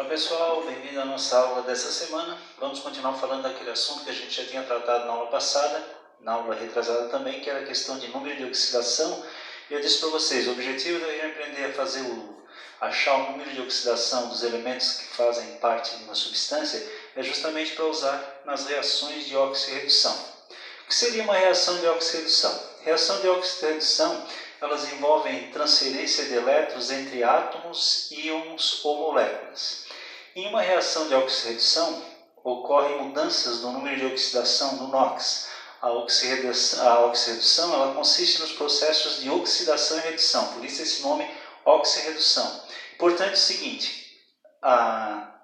Olá pessoal, bem-vindo à nossa aula dessa semana. Vamos continuar falando daquele assunto que a gente já tinha tratado na aula passada, na aula retrasada também, que era a questão de número de oxidação. E eu disse para vocês, o objetivo de aprender a achar o número de oxidação dos elementos que fazem parte de uma substância é justamente para usar nas reações de oxirredução. O que seria uma reação de oxirredução? Reação de oxirredução, elas envolvem transferência de elétrons entre átomos, íons ou moléculas. Em uma reação de oxirredução, ocorrem mudanças no número de oxidação do NOx. A oxirredução ela consiste nos processos de oxidação e redução, por isso esse nome oxirredução. Importante é o seguinte, a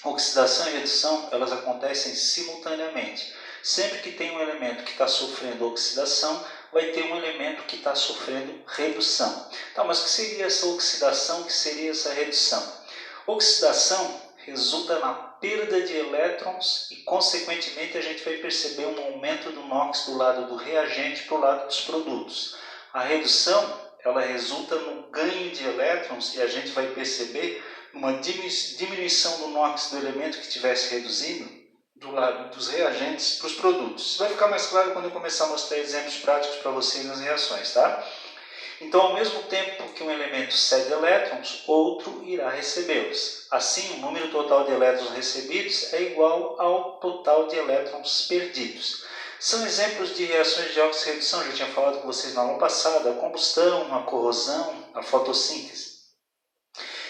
oxidação e redução elas acontecem simultaneamente. Sempre que tem um elemento que está sofrendo oxidação, vai ter um elemento que está sofrendo redução. Tá, mas o que seria essa oxidação, o que seria essa redução? Oxidação resulta na perda de elétrons e, consequentemente, a gente vai perceber um aumento do NOx do lado do reagente para o lado dos produtos. A redução, ela resulta no ganho de elétrons e a gente vai perceber uma diminuição do NOx do elemento que estivesse reduzindo do lado dos reagentes para os produtos. Isso vai ficar mais claro quando eu começar a mostrar exemplos práticos para vocês nas reações, tá? Então, ao mesmo tempo que um elemento cede elétrons, outro irá recebê-los. Assim, o número total de elétrons recebidos é igual ao total de elétrons perdidos. São exemplos de reações de oxirredução, já tinha falado com vocês na aula passada, a combustão, a corrosão, a fotossíntese.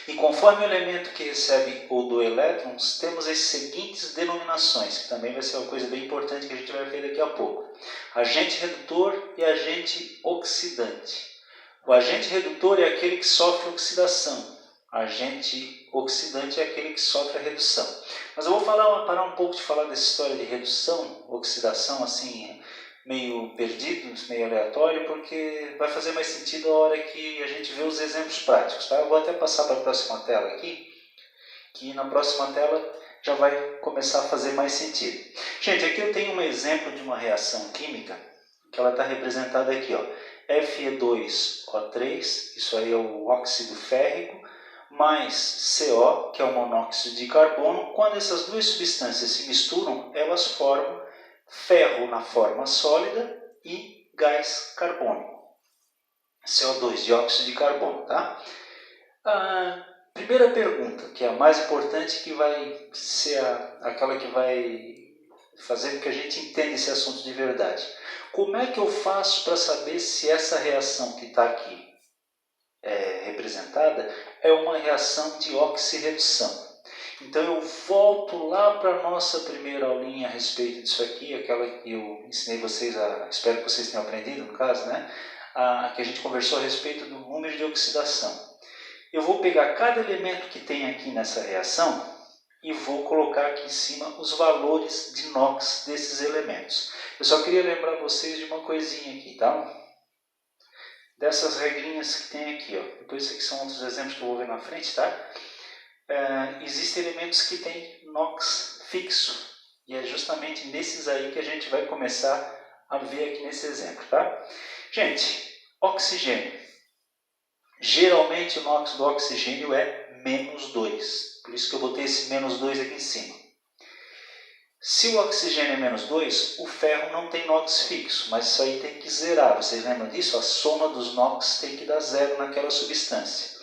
E conforme o elemento que recebe ou doa elétrons, temos as seguintes denominações, que também vai ser uma coisa bem importante que a gente vai ver daqui a pouco. Agente redutor e agente oxidante. O agente redutor é aquele que sofre oxidação. O agente oxidante é aquele que sofre a redução. Mas eu vou parar um pouco de falar dessa história de redução, oxidação, assim, meio perdido, meio aleatório, porque vai fazer mais sentido a hora que a gente vê os exemplos práticos. Tá? Eu vou até passar para a próxima tela aqui, que na próxima tela já vai começar a fazer mais sentido. Gente, aqui eu tenho um exemplo de uma reação química, que ela está representada aqui, ó. Fe2O3, isso aí é o óxido férrico, mais CO, que é o monóxido de carbono. Quando essas duas substâncias se misturam, elas formam ferro na forma sólida e gás carbônico. CO2, dióxido de carbono, tá? A primeira pergunta, que é a mais importante, que vai ser aquela que vai fazer com que a gente entenda esse assunto de verdade. Como é que eu faço para saber se essa reação que está aqui representada é uma reação de oxirredução? Então eu volto lá para a nossa primeira aulinha a respeito disso aqui, aquela que eu ensinei vocês, espero que vocês tenham aprendido no caso, né? Que a gente conversou a respeito do número de oxidação. Eu vou pegar cada elemento que tem aqui nessa reação e vou colocar aqui em cima os valores de NOx desses elementos. Eu só queria lembrar vocês de uma coisinha aqui, tá? Dessas regrinhas que tem aqui, ó. Depois isso aqui são outros exemplos que eu vou ver na frente, tá? Existem elementos que têm NOx fixo, e é justamente nesses aí que a gente vai começar a ver aqui nesse exemplo, tá? Gente, oxigênio. Geralmente o NOx do oxigênio é -2, por isso que eu botei esse -2 aqui em cima. Se o oxigênio é -2, o ferro não tem NOx fixo, mas isso aí tem que zerar. Vocês lembram disso? A soma dos NOx tem que dar zero naquela substância.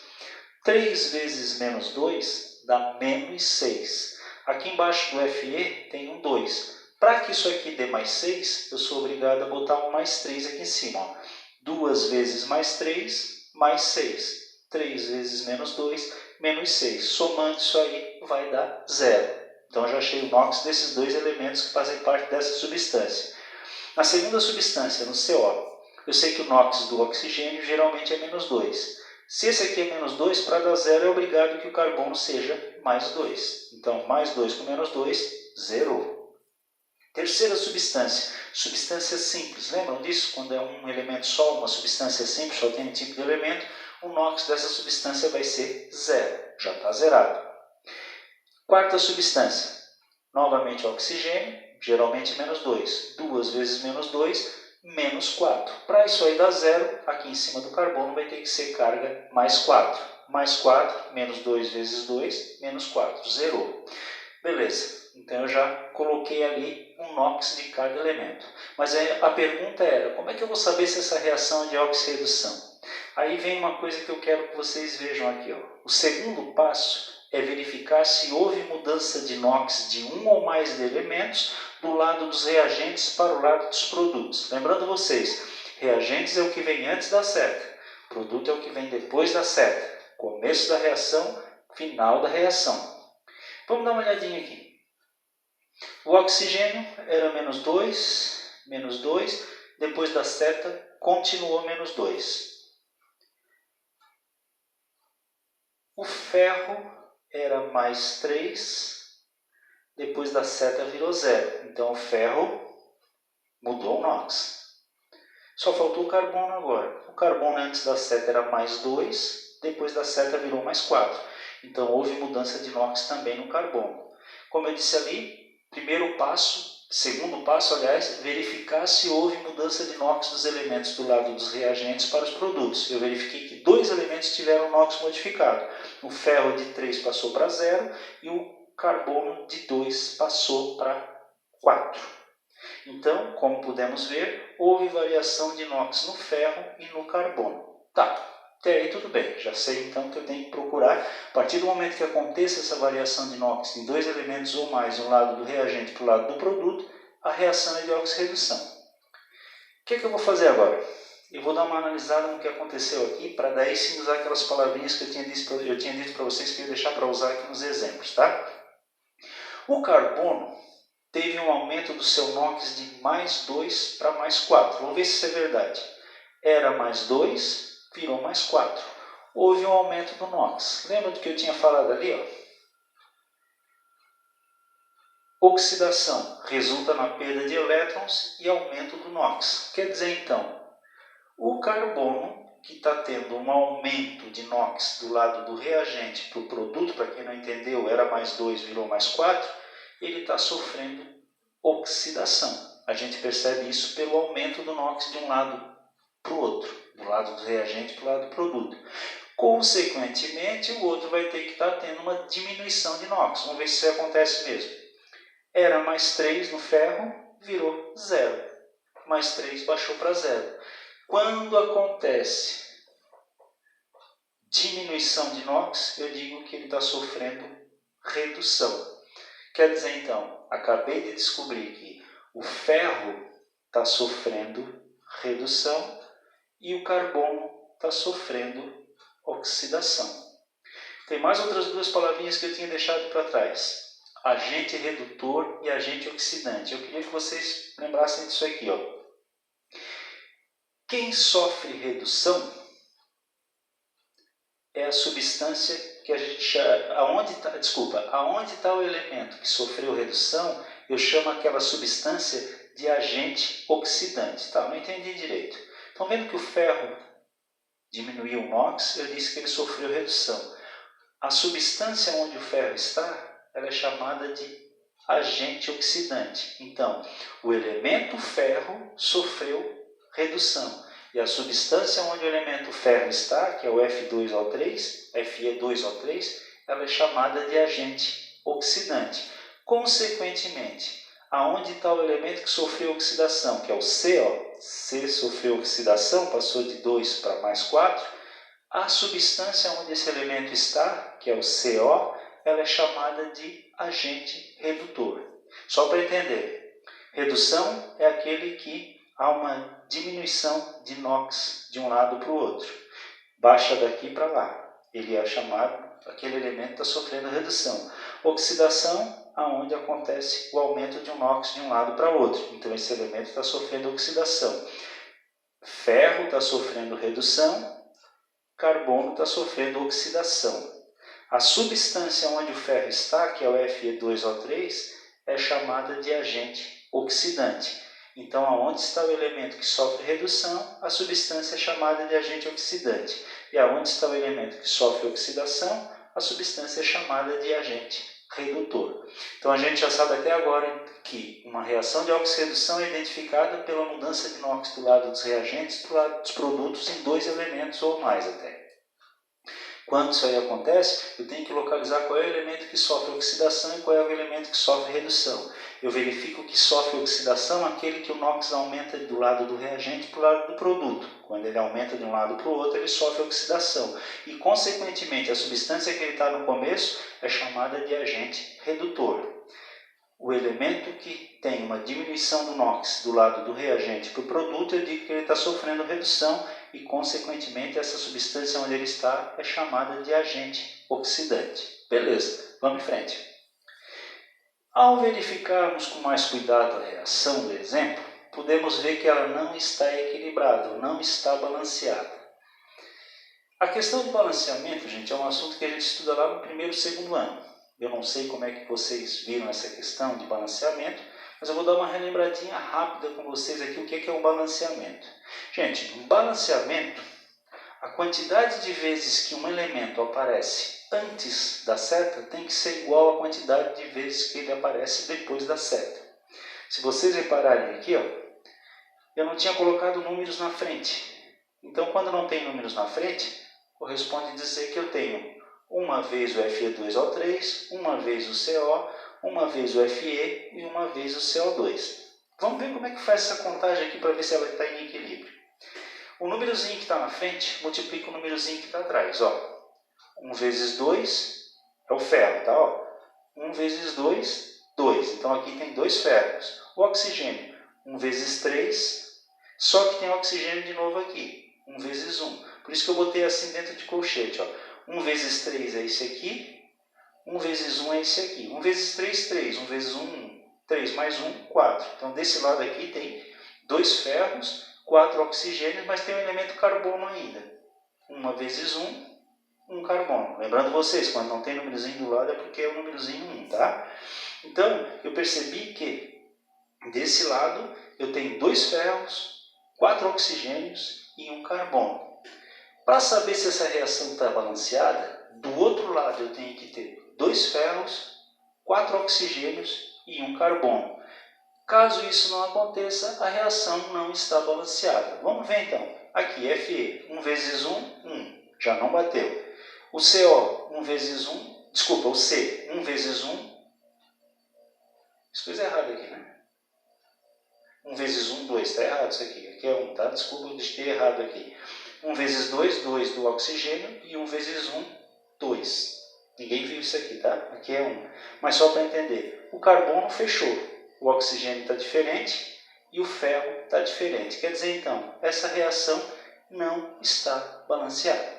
3 vezes -2 dá -6. Aqui embaixo do Fe tem um 2. Para que isso aqui dê mais 6, eu sou obrigado a botar um mais 3 aqui em cima. Ó. 2 vezes mais 3, mais 6. 3 vezes -2, -6. Somando isso aí, vai dar 0. Então, eu já achei o NOx desses dois elementos que fazem parte dessa substância. Na segunda substância, no CO, eu sei que o NOx do oxigênio geralmente é -2. Se esse aqui é -2, para dar 0 é obrigado que o carbono seja +2. Então, mais 2 com -2, zerou. Terceira substância, substância simples. Lembram disso? Quando é um elemento só, uma substância simples, só tem um tipo de elemento, o NOx dessa substância vai ser 0. Já está zerado. Quarta substância, novamente oxigênio, geralmente -2. 2 vezes -2, -4. Para isso aí dar 0, aqui em cima do carbono vai ter que ser carga mais 4. mais 4, menos 2 vezes 2, menos 4, zerou. Beleza, então eu já coloquei ali um NOx de cada elemento. Mas a pergunta era, como é que eu vou saber se essa reação é de oxirredução? Aí vem uma coisa que eu quero que vocês vejam aqui. Ó. O segundo passo é verificar se houve mudança de NOx de um ou mais de elementos do lado dos reagentes para o lado dos produtos. Lembrando vocês, reagentes é o que vem antes da seta, produto é o que vem depois da seta, começo da reação, final da reação. Vamos dar uma olhadinha aqui. O oxigênio era menos 2, depois da seta continuou menos 2. O ferro era mais 3, depois da seta virou 0. Então o ferro mudou o NOx. Só faltou o carbono agora. O carbono antes da seta era mais 2, depois da seta virou mais 4. Então houve mudança de NOx também no carbono. Como eu disse ali, primeiro passo, segundo passo, aliás, verificar se houve mudança de NOx dos elementos do lado dos reagentes para os produtos. Eu verifiquei que 2 elementos tiveram NOx modificado. O ferro de 3 passou para 0 e o carbono de 2 passou para 4. Então, como pudemos ver, houve variação de NOx no ferro e no carbono. Tá. Até aí tudo bem, já sei então que eu tenho que procurar, a partir do momento que aconteça essa variação de NOx em 2 elementos ou mais, do lado do reagente para o lado do produto, a reação é de oxirredução. O que eu vou fazer agora? Eu vou dar uma analisada no que aconteceu aqui, para daí sim usar aquelas palavrinhas que eu tinha dito para vocês que eu ia deixar para usar aqui nos exemplos, tá? O carbono teve um aumento do seu NOx de mais 2 para mais 4. Vamos ver se isso é verdade. Era mais 2, virou mais 4. Houve um aumento do NOx. Lembra do que eu tinha falado ali? Ó? Oxidação resulta na perda de elétrons e aumento do NOx. Quer dizer, então, o carbono, que está tendo um aumento de NOx do lado do reagente para o produto, para quem não entendeu, era mais 2, virou mais 4, ele está sofrendo oxidação. A gente percebe isso pelo aumento do NOx de um lado para o outro, do lado do reagente para o lado do produto. Consequentemente, o outro vai ter que estar tendo uma diminuição de NOx. Vamos ver se isso acontece mesmo. Era mais 3 no ferro, virou 0. Mais 3 baixou para 0. Quando acontece diminuição de NOx, eu digo que ele está sofrendo redução. Quer dizer, então, acabei de descobrir que o ferro está sofrendo redução e o carbono está sofrendo oxidação. Tem mais outras 2 palavrinhas que eu tinha deixado para trás. Agente redutor e agente oxidante. Eu queria que vocês lembrassem disso aqui. Ó. Quem sofre redução é a substância que a gente chama... Aonde está o elemento que sofreu redução, eu chamo aquela substância de agente oxidante. Tá, não entendi direito. Estão vendo que o ferro diminuiu o NOx? Eu disse que ele sofreu redução. A substância onde o ferro está, ela é chamada de agente oxidante. Então, o elemento ferro sofreu redução. E a substância onde o elemento ferro está, que é o Fe2O3, ela é chamada de agente oxidante. Consequentemente, aonde está o elemento que sofreu oxidação, que é o C, ó, C sofreu oxidação, passou de 2 para mais 4, a substância onde esse elemento está, que é o CO, ela é chamada de agente redutor. Só para entender, redução é aquele que há uma diminuição de NOx de um lado para o outro. Baixa daqui para lá. Ele é chamado, aquele elemento está sofrendo redução. Oxidação, aonde acontece o aumento de um NOx de um lado para o outro. Então esse elemento está sofrendo oxidação. Ferro está sofrendo redução. Carbono está sofrendo oxidação. A substância onde o ferro está, que é o Fe2O3, é chamada de agente oxidante. Então, aonde está o elemento que sofre redução, a substância é chamada de agente oxidante. E aonde está o elemento que sofre oxidação, a substância é chamada de agente redutor. Então, a gente já sabe até agora que uma reação de oxirredução é identificada pela mudança de NOx do lado dos reagentes para o lado dos produtos em 2 elementos ou mais até. Quando isso aí acontece, eu tenho que localizar qual é o elemento que sofre oxidação e qual é o elemento que sofre redução. Eu verifico que sofre oxidação aquele que o NOx aumenta do lado do reagente para o lado do produto. Quando ele aumenta de um lado para o outro, ele sofre oxidação. E, consequentemente, a substância que ele está no começo é chamada de agente redutor. O elemento que tem uma diminuição do NOx do lado do reagente para o produto, eu digo que ele está sofrendo redução e, consequentemente, essa substância onde ele está é chamada de agente oxidante. Beleza, vamos em frente. Ao verificarmos com mais cuidado a reação do exemplo, podemos ver que ela não está equilibrada, não está balanceada. A questão de balanceamento, gente, é um assunto que a gente estuda lá no primeiro e segundo ano. Eu não sei como é que vocês viram essa questão de balanceamento, mas eu vou dar uma relembradinha rápida com vocês aqui o que é um balanceamento. Gente, um balanceamento, a quantidade de vezes que um elemento aparece antes da seta tem que ser igual à quantidade de vezes que ele aparece depois da seta. Se vocês repararem aqui, ó, eu não tinha colocado números na frente. Então, quando não tem números na frente, corresponde dizer que eu tenho uma vez o Fe2O3, uma vez o CO, uma vez o Fe e uma vez o CO2. Vamos ver como é que faz essa contagem aqui para ver se ela está em equilíbrio. O númerozinho que está na frente multiplica o númerozinho que está atrás. Ó. 1 vezes 2 é o ferro, tá? Ó. 1 vezes 2, 2. Então aqui tem 2 ferros. O oxigênio, 1 vezes 3, só que tem oxigênio de novo aqui. 1 vezes 1. Por isso que eu botei assim dentro de colchete. Ó. 1 vezes 3 é esse aqui. 1 vezes 1 é esse aqui. 1 vezes 3, 3. 1 vezes 1, 1. 3 mais 1, 4. Então desse lado aqui tem 2 ferros, 4 oxigênios, mas tem o elemento carbono ainda. 1 vezes 1, 1 carbono. Lembrando vocês, quando não tem númerozinho do lado é porque é o númerozinho 1, tá? Então, eu percebi que desse lado eu tenho 2 ferros, 4 oxigênios e 1 carbono. Para saber se essa reação está balanceada, do outro lado eu tenho que ter 2 ferros, 4 oxigênios e 1 carbono. Caso isso não aconteça, a reação não está balanceada. Vamos ver então. Aqui, Fe, 1 vezes 1, 1. Já não bateu. O CO, 1 vezes 1. Desculpa, o C, 1 vezes 1. Isso coisa errada aqui, né? 1 vezes 1, 2. Está errado isso aqui. Aqui é 1, tá? Desculpa, eu deixei errado aqui. 1 vezes 2, 2 do oxigênio. E 1 vezes 1, 2. Ninguém viu isso aqui, tá? Aqui é 1. Mas só para entender. O carbono fechou. O oxigênio está diferente e o ferro está diferente. Quer dizer, então, essa reação não está balanceada.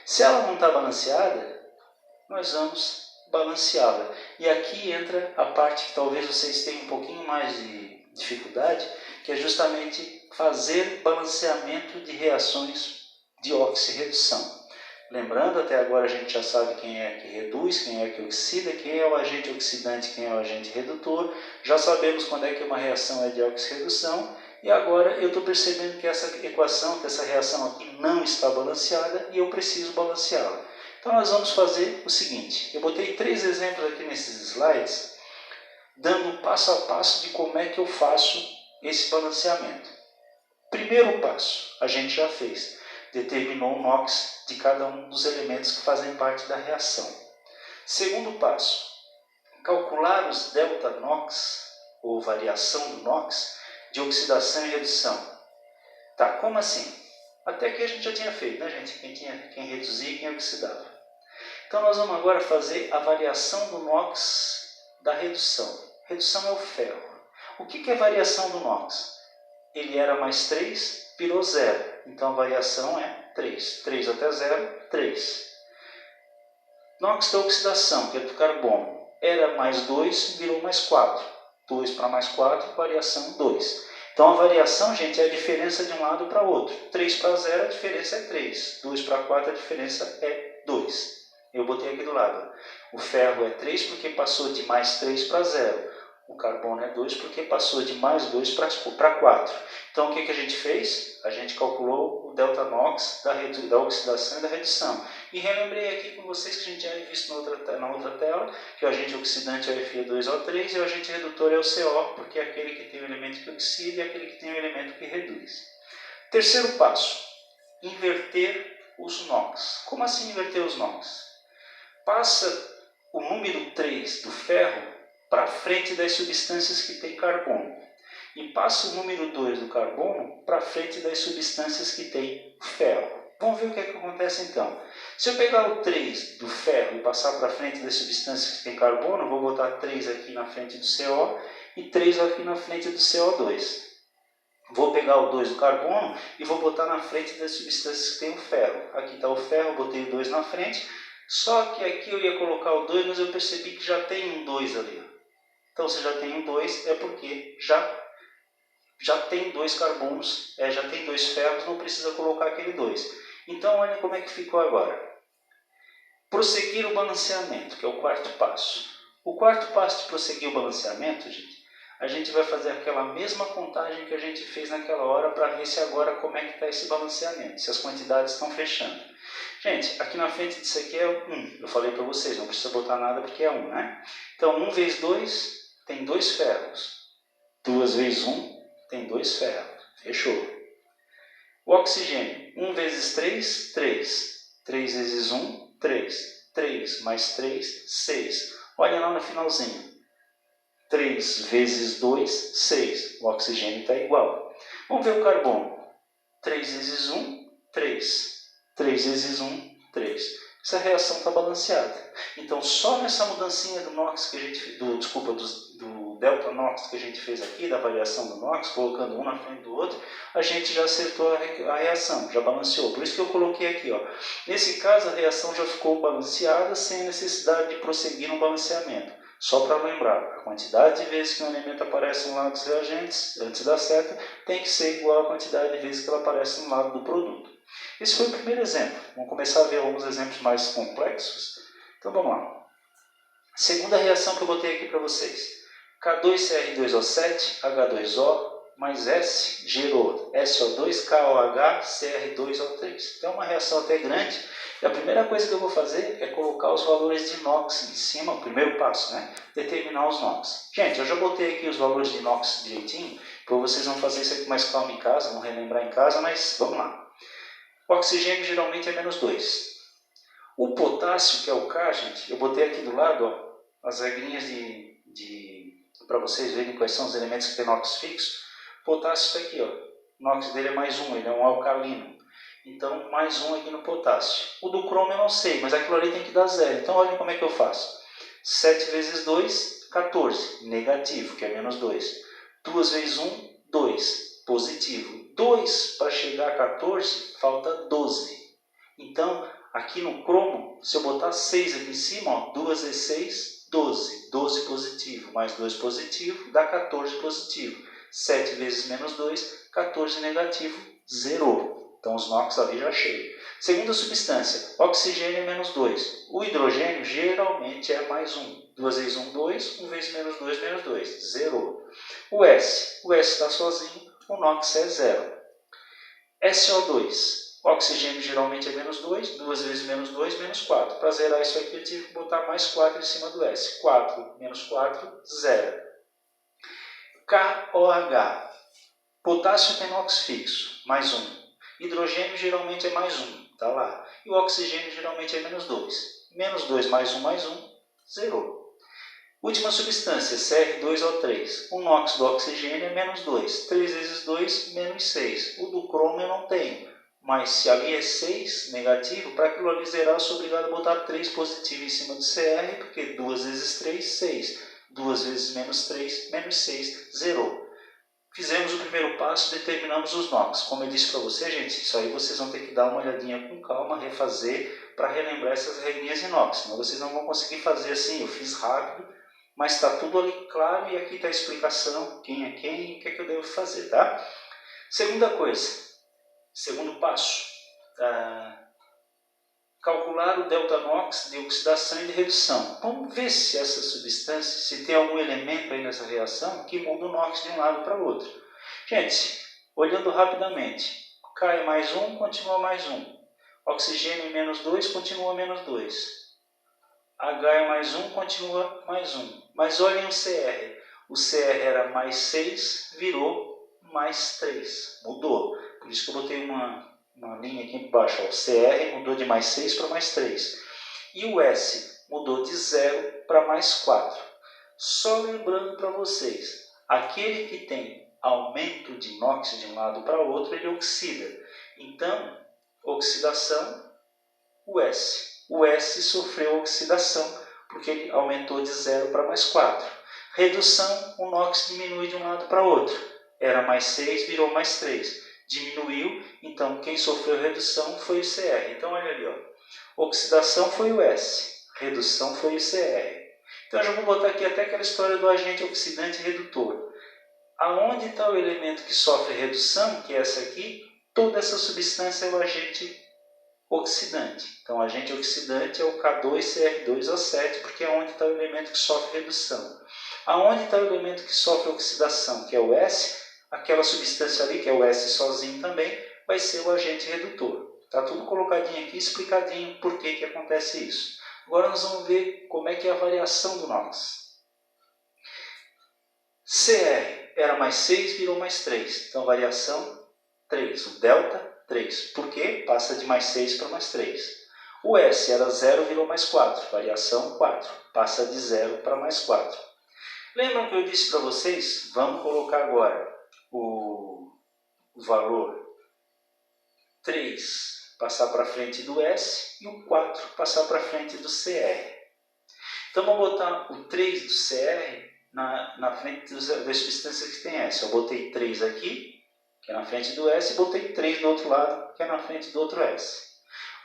Se ela não está balanceada, nós vamos balanceá-la. E aqui entra a parte que talvez vocês tenham um pouquinho mais de dificuldade, que é justamente fazer balanceamento de reações de oxirredução. Lembrando, até agora a gente já sabe quem é que reduz, quem é que oxida, quem é o agente oxidante, quem é o agente redutor. Já sabemos quando é que uma reação é de oxirredução. E agora eu estou percebendo que essa equação, que essa reação aqui não está balanceada e eu preciso balanceá-la. Então nós vamos fazer o seguinte. Eu botei 3 exemplos aqui nesses slides, dando passo a passo de como é que eu faço esse balanceamento. Primeiro passo, a gente já fez. Determinou o NOx de cada um dos elementos que fazem parte da reação. Segundo passo, calcular os delta NOx, ou variação do NOx, de oxidação e redução. Tá, como assim? Até aqui a gente já tinha feito, né, gente? Quem reduzia e quem oxidava. Então nós vamos agora fazer a variação do NOx da redução. Redução é o ferro. O que é variação do NOx? Ele era mais 3, virou 0. Então a variação é 3. 3 até 0, 3. NOx da oxidação, que é do carbono, era mais 2, virou mais 4. 2 para mais 4, variação 2. Então a variação, gente, é a diferença de um lado para o outro. 3 para 0, a diferença é 3. 2 para 4, a diferença é 2. Eu botei aqui do lado. O ferro é 3 porque passou de mais 3 para 0. O carbono é 2 porque passou de mais 2 para 4. Então, o que a gente fez? A gente calculou o delta NOx da oxidação e da redução. E relembrei aqui com vocês que a gente já havia visto na outra tela, que o agente oxidante é o Fe2O3 e o agente redutor é o CO, porque é aquele que tem o elemento que oxida e aquele que tem o elemento que reduz. Terceiro passo, inverter os NOx. Como assim inverter os NOx? Passa o número 3 do ferro para frente das substâncias que têm carbono. E passa o número 2 do carbono para frente das substâncias que têm ferro. Vamos ver o que é que acontece então. Se eu pegar o 3 do ferro e passar para frente das substâncias que têm carbono, eu vou botar 3 aqui na frente do CO e 3 aqui na frente do CO2. Vou pegar o 2 do carbono e vou botar na frente das substâncias que têm o ferro. Aqui está o ferro, eu botei o 2 na frente. Só que aqui eu ia colocar o 2, mas eu percebi que já tem um 2 ali. Então, se já tem um 2, é porque já tem 2 carbonos, já tem 2 ferros, não precisa colocar aquele 2. Então, olha como é que ficou agora. Prosseguir o balanceamento, que é o quarto passo. O quarto passo de prosseguir o balanceamento, gente, a gente vai fazer aquela mesma contagem que a gente fez naquela hora para ver se agora como é que está esse balanceamento, se as quantidades estão fechando. Gente, aqui na frente disso aqui é 1. Eu falei para vocês, não precisa botar nada porque é 1, né? Então, 1 vezes 2 tem 2 ferros. 2 vezes 1 tem 2 ferros. Fechou. O oxigênio, 1 vezes 3, 3. 3 vezes 1, 3. 3 mais 3, 6. Olha lá no finalzinho. 3 vezes 2, 6. O oxigênio está igual. Vamos ver o carbono. 3 vezes 1, 3. 3 vezes 1, 3. Essa reação está balanceada. Então, só nessa mudancinha do NOx que a gente, do delta NOx que a gente fez aqui, da variação do NOx, colocando um na frente do outro, a gente já acertou a reação, já balanceou. Por isso que eu coloquei aqui, ó. Nesse caso, a reação já ficou balanceada sem necessidade de prosseguir no balanceamento. Só para lembrar, a quantidade de vezes que um elemento aparece no lado dos reagentes, antes da seta, tem que ser igual à quantidade de vezes que ela aparece no lado do produto. Esse foi o primeiro exemplo. Vamos começar a ver alguns exemplos mais complexos. Então vamos lá. Segunda reação que eu botei aqui para vocês. K2CR2O7, H2O mais S gerou SO2, KOH, CR2O3. Então é uma reação até grande. E a primeira coisa que eu vou fazer é colocar os valores de NOx em cima, o primeiro passo, né? Determinar os NOx. Gente, eu já botei aqui os valores de NOx direitinho, para vocês vão fazer isso aqui mais calmo em casa, vão relembrar em casa, mas vamos lá. O oxigênio geralmente é menos 2. O potássio, que é o K, gente, eu botei aqui do lado ó, as regrinhas para vocês verem quais são os elementos que tem NOx fixo. O potássio está aqui, ó. O NOx dele é mais 1, ele é um alcalino. Então, mais 1 aqui no potássio. O do cromo eu não sei, mas aquilo ali tem que dar 0. Então, olhem como é que eu faço. 7 vezes 2, 14. Negativo, que é menos 2. 2 vezes 1, 2. Positivo. 2 para chegar a 14, falta 12. Então, aqui no cromo, se eu botar 6 aqui em cima, ó, 2 vezes 6, 12. 12 positivo mais 2 positivo dá 14 positivo. 7 vezes menos 2, 14 negativo, zerou. Então, os NOx ali já achei. Segunda substância, oxigênio é menos 2. O hidrogênio geralmente é mais 1. 2 vezes 1, 2. 1 vezes menos 2, menos 2. Zerou. O S está sozinho. O NOx é 0. SO2. O oxigênio geralmente é menos 2. 2 vezes menos 2, menos 4. Para zerar isso aqui, eu tive que botar mais 4 em cima do S. 4 menos 4, 0. KOH. Potássio tem NOx fixo, mais 1. Hidrogênio geralmente é mais 1, está lá. E o oxigênio geralmente é menos 2. Menos 2 mais 1, zerou. Última substância, CR2O3. O NOx do oxigênio é menos 2. 3 vezes 2, menos 6. O do cromo eu não tenho. Mas se ali é 6 negativo, para aquilo ali zerar, eu sou obrigado a botar 3 positivo em cima do CR, porque 2 vezes 3, 6. 2 vezes menos 3, menos 6, zerou. Fizemos o primeiro passo, determinamos os NOx. Como eu disse para você, gente, isso aí vocês vão ter que dar uma olhadinha com calma, refazer, para relembrar essas regrinhas de NOx. Senão vocês não vão conseguir fazer assim, eu fiz rápido, mas está tudo ali claro e aqui está a explicação, quem é quem e o que é que eu devo fazer, tá? Segunda coisa, segundo passo, calcular o delta NOx de oxidação e de redução. Vamos ver se essa substância, se tem algum elemento aí nessa reação que muda o NOx de um lado para o outro. Gente, olhando rapidamente, K é mais 1, continua mais 1. Oxigênio é menos 2, continua menos 2. H é mais 1, continua mais 1. Mas olhem o CR. O CR era mais 6, virou mais 3. Mudou. Por isso que eu botei uma uma linha aqui embaixo, ó, o Cr mudou de mais 6 para mais 3. E o S mudou de 0 para mais 4. Só lembrando para vocês, aquele que tem aumento de NOx de um lado para o outro, ele oxida. Então, oxidação, o S. O S sofreu oxidação, porque ele aumentou de 0 para mais 4. Redução, o NOx diminui de um lado para o outro. Era mais 6, virou mais 3. Diminuiu, então quem sofreu redução foi o Cr. Então, olha ali, ó. Oxidação foi o S, redução foi o Cr. Então, eu já vou botar aqui até aquela história do agente oxidante redutor. Aonde está o elemento que sofre redução, que é essa aqui, toda essa substância é o agente oxidante. Então, o agente oxidante é o K2Cr2O7, porque é onde está o elemento que sofre redução. Aonde está o elemento que sofre oxidação, que é o S, aquela substância ali, que é o S sozinho também, vai ser o agente redutor. Está tudo colocadinho aqui, explicadinho por que acontece isso. Agora nós vamos ver como é que é a variação do NOx. Cr era mais 6, virou mais 3. Então, variação 3. O delta, 3. Por quê? Passa de mais 6 para mais 3. O S era 0, virou mais 4. Variação 4. Passa de 0 para mais 4. Lembram que eu disse para vocês? Vamos colocar agora o valor 3 passar para frente do S e o 4 passar para frente do Cr. Então, vou botar o 3 do Cr na frente das substâncias que tem S. Eu botei 3 aqui, que é na frente do S, e botei 3 do outro lado, que é na frente do outro S.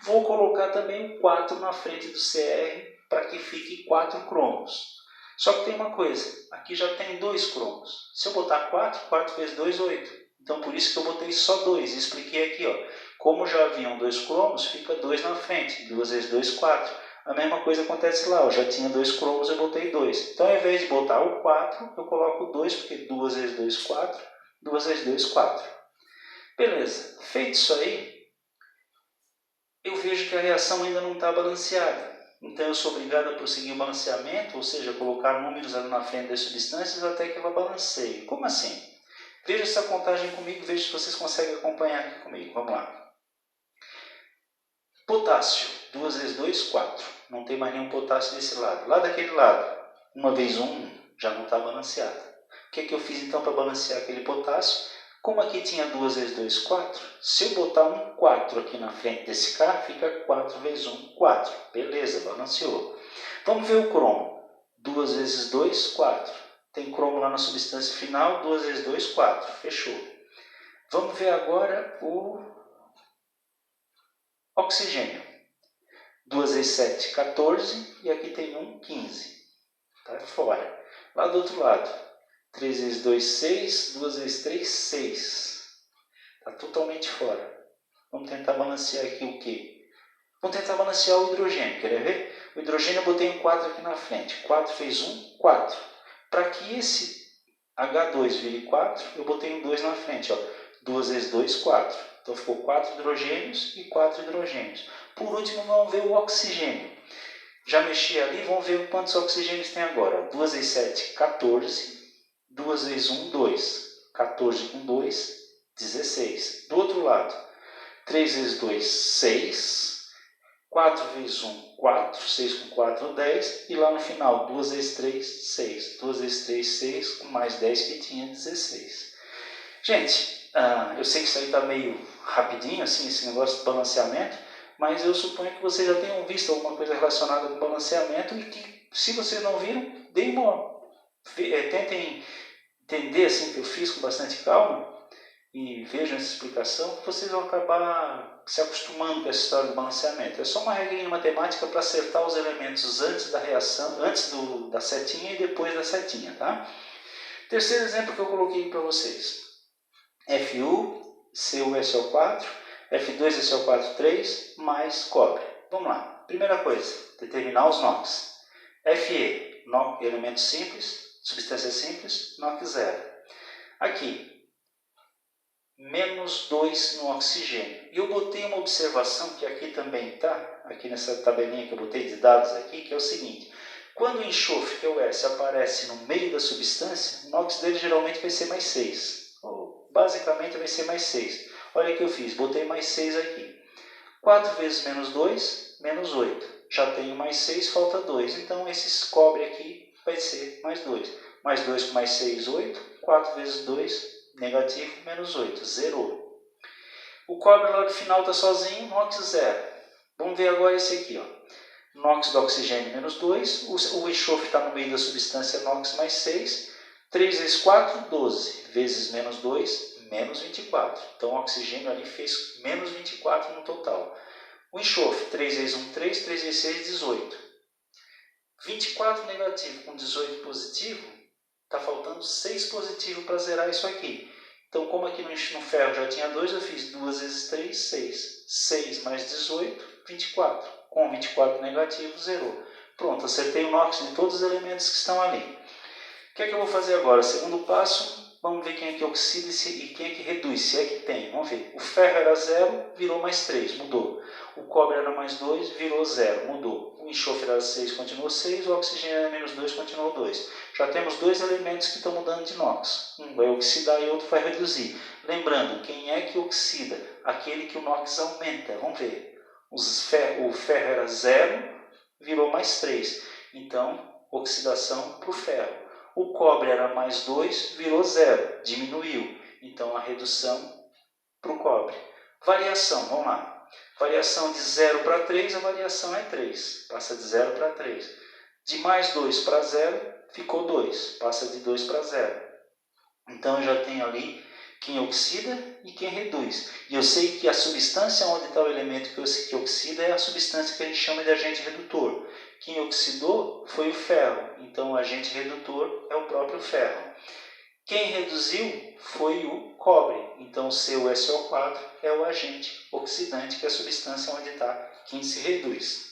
Vou colocar também o 4 na frente do Cr, para que fique 4 cromos. Só que tem uma coisa, aqui já tem 2 cromos. Se eu botar 4, 4 vezes 2, 8. Então, por isso que eu botei só 2. Expliquei aqui, ó. Como já haviam 2 cromos, fica 2 na frente. 2 vezes 2, 4. A mesma coisa acontece lá. Eu já tinha 2 cromos, eu botei 2. Então, ao invés de botar o 4, eu coloco 2, porque 2 vezes 2, 4. 2 vezes 2, 4. Beleza. Feito isso aí, eu vejo que a reação ainda não está balanceada. Então, eu sou obrigado a prosseguir o balanceamento, ou seja, colocar números ali na frente das substâncias até que ela balanceie. Como assim? Veja essa contagem comigo, veja se vocês conseguem acompanhar aqui comigo. Vamos lá. Potássio, 2 vezes 2, 4. Não tem mais nenhum potássio desse lado. Lá daquele lado, 1 vezes 1, já não está balanceado. O que é que eu fiz então para balancear aquele potássio? Como aqui tinha 2 vezes 2, 4, se eu botar um 4 aqui na frente desse K, fica 4 vezes 1, 4. Beleza, balanceou. Vamos ver o cromo. 2 vezes 2, 4. Tem cromo lá na substância final, 2 vezes 2, 4. Fechou. Vamos ver agora o oxigênio. 2 vezes 7, 14. E aqui tem 1, 15. Está fora. Lá do outro lado. 3 vezes 2, 6. 2 vezes 3, 6. Está totalmente fora. Vamos tentar balancear aqui o quê? Vamos tentar balancear o hidrogênio. Quer ver? O hidrogênio eu botei um 4 aqui na frente. 4 vezes 1, 4. Para que esse H2 vire 4, eu botei um 2 na frente. Ó. 2 vezes 2, 4. Então ficou 4 hidrogênios e 4 hidrogênios. Por último, vamos ver o oxigênio. Já mexi ali, vamos ver quantos oxigênios tem agora. 2 vezes 7, 14. 2 vezes 1, 2. 14 com 2, 16. Do outro lado, 3 vezes 2, 6. 4 vezes 1, 4. 6 com 4, 10. E lá no final, 2 vezes 3, 6. 2 vezes 3, 6. Com mais 10 que tinha, 16. Gente, eu sei que isso aí está meio rapidinho, assim, esse negócio de balanceamento, mas eu suponho que vocês já tenham visto alguma coisa relacionada com balanceamento e que, se vocês não viram, tentem entender assim, que eu fiz com bastante calma e vejam essa explicação, que vocês vão acabar se acostumando com essa história do balanceamento. É só uma regrinha matemática para acertar os elementos antes da reação, antes da setinha e depois da setinha, tá? Terceiro exemplo que eu coloquei para vocês. Fu, CuSO4, F2SO4, 3, mais cobre. Vamos lá. Primeira coisa, determinar os NOx. Fe, elemento simples, substância simples, NOx 0. Aqui, menos 2 no oxigênio. E eu botei uma observação que aqui também está, aqui nessa tabelinha que eu botei de dados aqui, que é o seguinte. Quando o enxofre, que é o S, aparece no meio da substância, o NOx dele geralmente vai ser mais 6. Basicamente vai ser mais 6. Olha o que eu fiz, botei mais 6 aqui. 4 vezes menos 2, menos 8. Já tenho mais 6, falta 2. Então, esse cobre aqui vai ser mais 2. Mais 2 com mais 6, 8. 4 vezes 2, negativo, menos 8. Zerou. O cobre lá do final está sozinho, NOx 0. Vamos ver agora esse aqui. Ó. NOx do oxigênio, menos 2. O enxofre está no meio da substância NOx, mais 6. 3 vezes 4, 12. Vezes menos 2, menos 24. Então, o oxigênio ali fez menos 24 no total. O enxofre, 3 vezes 1, 3. 3 vezes 6, 18. 24 negativo com 18 positivo, está faltando 6 positivo para zerar isso aqui. Então, como aqui no ferro já tinha 2, eu fiz 2 vezes 3, 6. 6 mais 18, 24. Com 24 negativo, zerou. Pronto, acertei o NOx de todos os elementos que estão ali. O que é que eu vou fazer agora? Segundo passo, vamos ver quem é que oxida e quem é que reduz, se é que tem. Vamos ver. O ferro era 0, virou mais 3, mudou. O cobre era mais 2, virou 0, mudou. O enxofre era 6, continuou 6. O oxigênio era menos 2, continuou 2. Já temos dois elementos que estão mudando de NOx. Um vai oxidar e outro vai reduzir. Lembrando, quem é que oxida? Aquele que o NOx aumenta. Vamos ver. O ferro era 0, virou mais 3. Então, oxidação para o ferro. O cobre era mais 2, virou 0, diminuiu. Então, a redução para o cobre. Variação, vamos lá. Variação de 0 para 3, a variação é 3. Passa de 0 para 3. De mais 2 para 0, ficou 2. Passa de 2 para 0. Então, eu já tenho ali quem oxida e quem reduz. E eu sei que a substância onde está o elemento que oxida é a substância que a gente chama de agente redutor. Quem oxidou foi o ferro. Então, o agente redutor é o próprio ferro. Quem reduziu foi o cobre. Então, o seu SO4 é o agente oxidante, que é a substância onde está quem se reduz.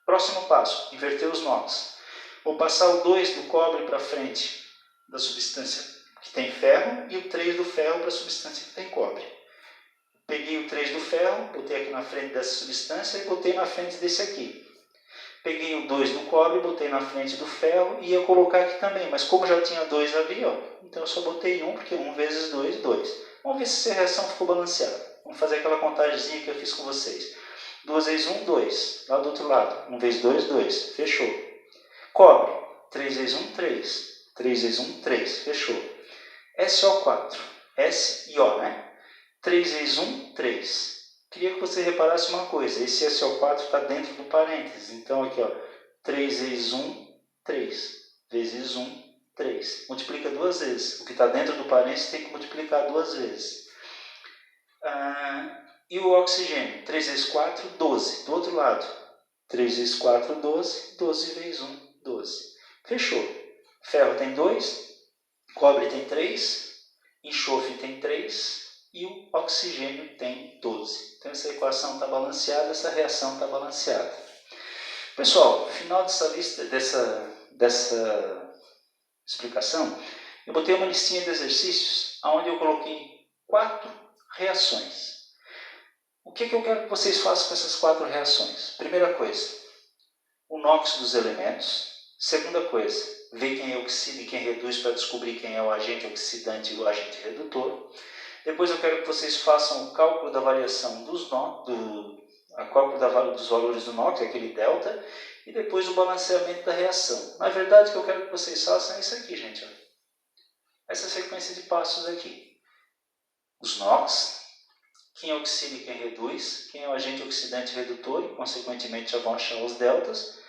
Próximo passo, inverter os NOx. Vou passar o 2 do cobre para frente da substância que tem ferro e o 3 do ferro para a substância que tem cobre. Peguei o 3 do ferro, botei aqui na frente dessa substância e botei na frente desse aqui. Peguei o 2 do cobre, botei na frente do ferro e ia colocar aqui também. Mas como já tinha 2 ali, ó, então eu só botei 1, porque 1 vezes 2, 2. Vamos ver se essa reação ficou balanceada. Vamos fazer aquela contagemzinha que eu fiz com vocês. 2 vezes 1, 2. Lá do outro lado. 1 vezes 2, 2. Fechou. Cobre. 3 vezes 1, 3. 3 vezes 1, 3. Fechou. SO4. S e O, né? 3 vezes 1, 3. Queria que você reparasse uma coisa. Esse SO4 está dentro do parênteses. Então, aqui, ó, 3 vezes 1, 3. Vezes 1, 3. Multiplica duas vezes. O que está dentro do parênteses tem que multiplicar duas vezes. E o oxigênio? 3 vezes 4, 12. Do outro lado. 3 vezes 4, 12. 12 vezes 1, 12. Fechou. Ferro tem 2. Cobre tem 3. Enxofre tem 3. E o oxigênio tem 12. Então, essa equação está balanceada, essa reação está balanceada. Pessoal, no final dessa lista, dessa explicação, eu botei uma listinha de exercícios onde eu coloquei 4 reações. O que eu quero que vocês façam com essas 4 reações? Primeira coisa, o NOx dos elementos. Segunda coisa, ver quem oxida e quem reduz para descobrir quem é o agente oxidante e o agente redutor. Depois eu quero que vocês façam o cálculo da variação dos valores do NOx, aquele delta, e depois o balanceamento da reação. Na verdade, o que eu quero que vocês façam é isso aqui, gente. Ó. Essa sequência de passos aqui. Os NOx, quem oxida e quem reduz, quem é o agente oxidante redutor, e consequentemente já vão achar os deltas.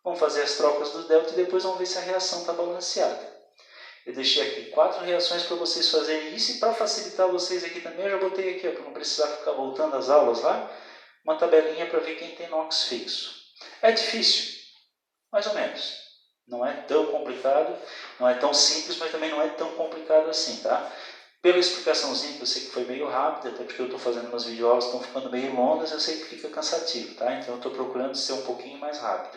Vão fazer as trocas dos deltas e depois vão ver se a reação está balanceada. Eu deixei aqui 4 reações para vocês fazerem isso, e para facilitar vocês aqui também, eu já botei aqui, para não precisar ficar voltando às aulas lá, uma tabelinha para ver quem tem NOx fixo. É difícil, mais ou menos. Não é tão complicado, não é tão simples, mas também não é tão complicado assim, tá? Pela explicaçãozinha, que eu sei que foi meio rápida, até porque eu estou fazendo umas videoaulas que estão ficando meio longas, eu sei que fica cansativo, tá? Então eu estou procurando ser um pouquinho mais rápido.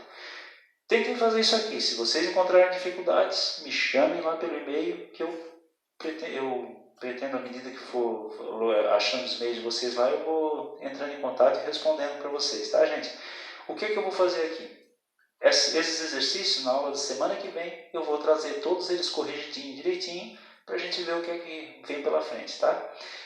Tentem fazer isso aqui. Se vocês encontrarem dificuldades, me chamem lá pelo e-mail, que eu pretendo, à medida que for achando os e-mails de vocês lá, eu vou entrando em contato e respondendo para vocês, tá, gente? O que eu vou fazer aqui? Esses exercícios, na aula da semana que vem, eu vou trazer todos eles corrigidinho, direitinho, para a gente ver o que é que vem pela frente, tá?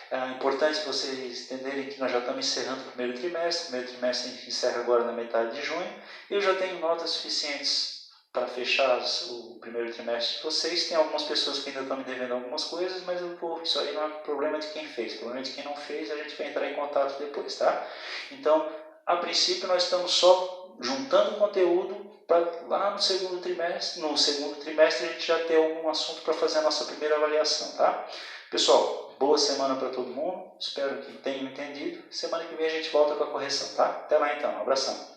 É importante vocês entenderem que nós já estamos encerrando o primeiro trimestre encerra agora na metade de junho, e eu já tenho notas suficientes para fechar o primeiro trimestre de vocês. Tem algumas pessoas que ainda estão me devendo algumas coisas, mas isso aí não é problema de quem fez, problema de quem não fez, a gente vai entrar em contato depois, tá? Então, a princípio nós estamos só juntando conteúdo para lá no segundo trimestre a gente já ter algum assunto para fazer a nossa primeira avaliação, tá? Pessoal, boa semana para todo mundo, espero que tenham entendido. Semana que vem a gente volta com a correção, tá? Até lá então, um abração.